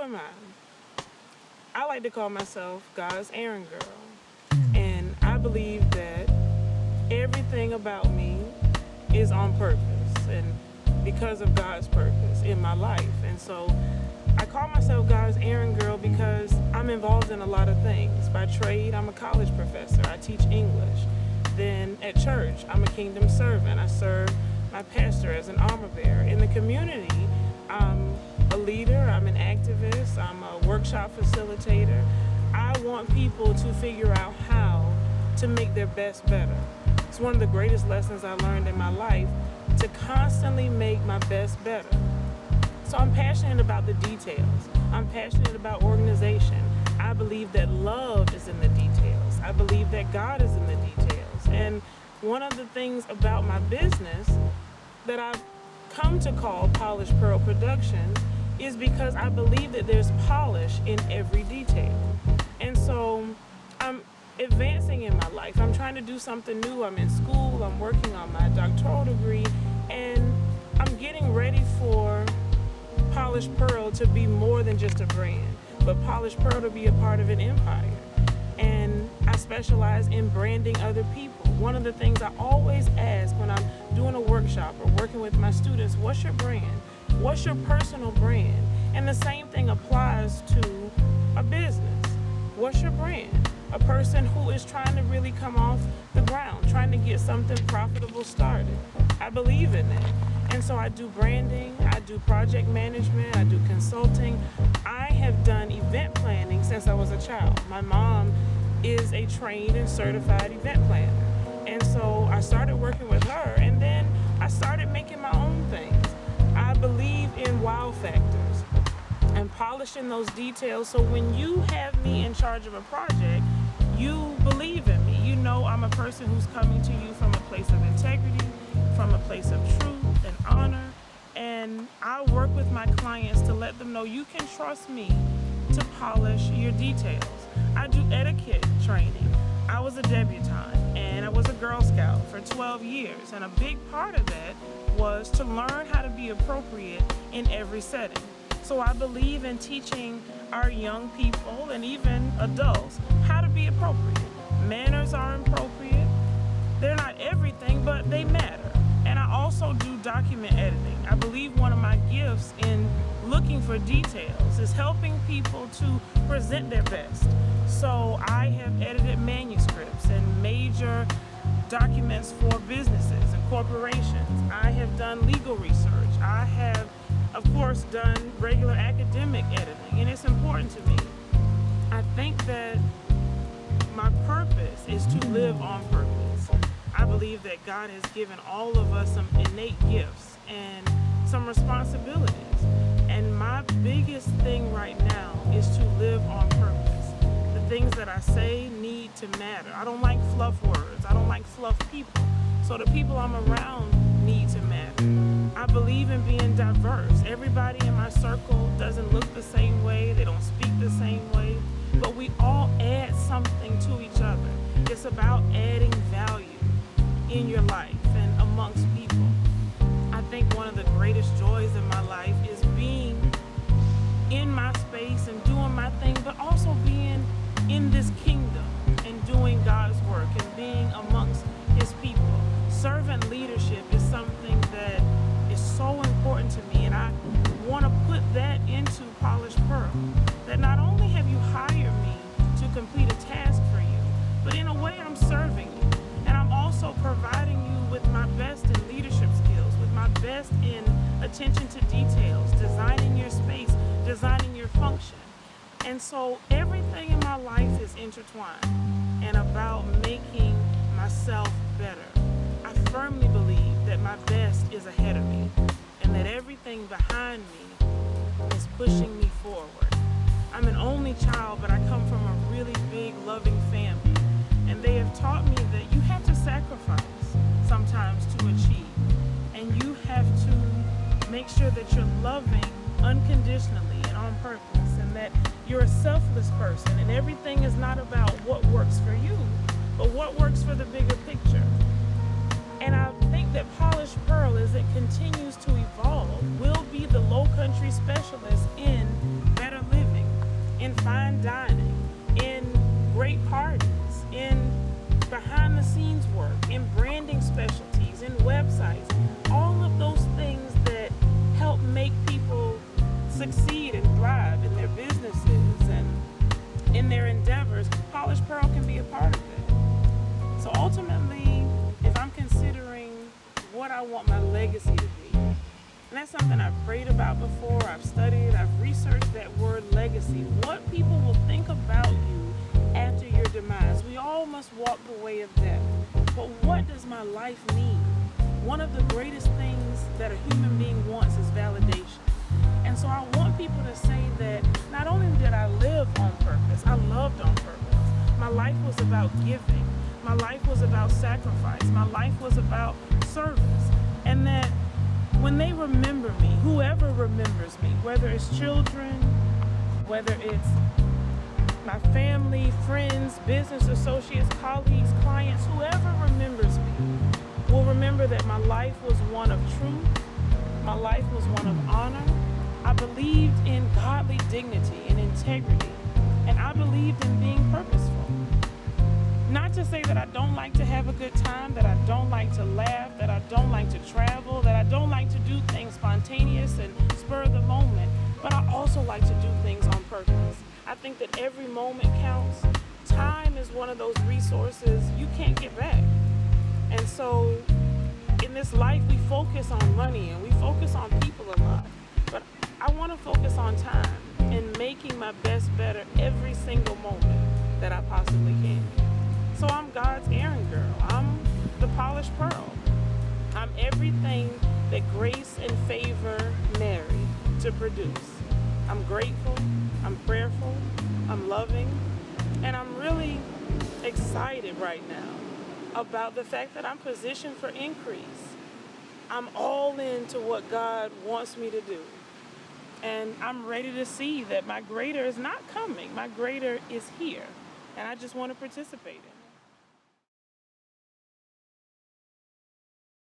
am I? I like to call myself God's errand girl. And I believe that everything about me is on purpose and because of God's purpose in my life. And so I call myself God's errand girl because I'm involved in a lot of things. By trade, I'm a college professor. I teach English. Then at church, I'm a kingdom servant. I serve my pastor as an armor bearer. In the community, I'm a leader, I'm an activist, I'm a workshop facilitator. I want people to figure out how to make their best better. It's one of the greatest lessons I learned in my life, to constantly make my best better. So I'm passionate about the details. I'm passionate about organization. I believe that love is in the details. I believe that God is in the details. And one of the things about my business that I've come to call Polished Pearl Productions is because I believe that there's polish in every detail. And so I'm advancing in my life. I'm trying to do something new. I'm in school. I'm working on my doctoral degree. And I'm getting ready for Polished Pearl to be more than just a brand, but Polished Pearl to be a part of an empire. And I specialize in branding other people. One of the things I always ask when I'm doing a workshop or working with my students, what's your brand? What's your personal brand? And the same thing applies to a business. What's your brand? A person who is trying to really come off the ground, trying to get something profitable started. I believe in that. And so I do branding, I do project management, I do consulting. I have done event planning since I was a child. My mom is a trained and certified event planner. And so I started working with her, and then I started making my own things. I believe in wow factors and polishing those details, so when you have me in charge of a project, you believe in me. You know I'm a person who's coming to you from a place of integrity, from a place of truth and honor, and I work with my clients to let them know you can trust me to polish your details. I do etiquette training. I was a debutante and I was a Girl Scout for 12 years, and a big part of that was to learn how to be appropriate in every setting. So I believe in teaching our young people and even adults how to be appropriate. Manners are appropriate. They're not everything, but they matter. And I also do document editing. I believe one of my gifts in looking for details is helping people to present their best. So I have edited manuscripts and major documents for businesses and corporations. I have done legal research. I have, of course, done regular academic editing, and it's important to me. I think that my purpose is to live on purpose. I believe that God has given all of us some innate gifts and some responsibilities. And my biggest thing right now is to live on purpose. The things that I say need to matter. I don't like fluff words. I don't like fluff people. So the people I'm around need to matter. I believe in being diverse. Everybody in my circle doesn't look the same way. They don't speak the same way. But we all add something to each other. It's about adding value in your life and amongst people. I think one of the greatest joys in my life is being in my space and doing my thing, but also being in this kingdom and doing God's work and being amongst his people. Servant leadership is something that is so important to me, and I want to put that into Polished Pearl. That not only have you hired me to complete a task for you, but in a way I'm serving you. And I'm also providing you with my best in leadership skills, with my best in attention to details, designing your space, designing your function. And so everything in my life is intertwined and about making myself better. I firmly believe that my best is ahead of me and that everything behind me is pushing me forward. I'm an only child, but I come from a really big, loving family. And they have taught me that you have to sacrifice sometimes to achieve. And you have to make sure that you're loving unconditionally and on purpose, and that you're a selfless person. And everything is not about what works for you, but what works for the bigger picture. And I think that Polished Pearl, as it continues to evolve, will be the low country specialist in better living. dining, in great parties, in behind the scenes work, in branding specialties, in websites, all of those things that help make people succeed and thrive in their businesses and in their endeavors. Polished Pearl can be a part of that. So ultimately, if I'm considering what I want my legacy to be, and that's something I've prayed about before, I've studied, I've researched that word legacy, what people will think about you after your demise. We all must walk the way of death. But what does my life mean? One of the greatest things that a human being wants is validation. And so I want people to say that not only did I live on purpose, I loved on purpose. My life was about giving. My life was about sacrifice. My life was about service. And that when they remember me, whoever remembers me, whether it's children, whether it's my family, friends, business associates, colleagues, clients, whoever remembers me will remember that my life was one of truth. My life was one of honor. I believed in godly dignity and integrity, and I believed in being purposeful. Not to say that I don't like to have a good time, that I don't like to laugh, that I don't like to travel, that I don't like to do things spontaneous and spur of the moment, but I also like to do things on purpose. I think that every moment counts. Time is one of those resources you can't get back. And so in this life, we focus on money and we focus on people a lot. But I want to focus on time and making my best better every single moment that I possibly can. So I'm God's errand girl. I'm the polished pearl. I'm everything that grace and favor marry to produce. I'm grateful, I'm prayerful, I'm loving, and I'm really excited right now about the fact that I'm positioned for increase. I'm all into what God wants me to do. And I'm ready to see that my greater is not coming. My greater is here. And I just want to participate in it.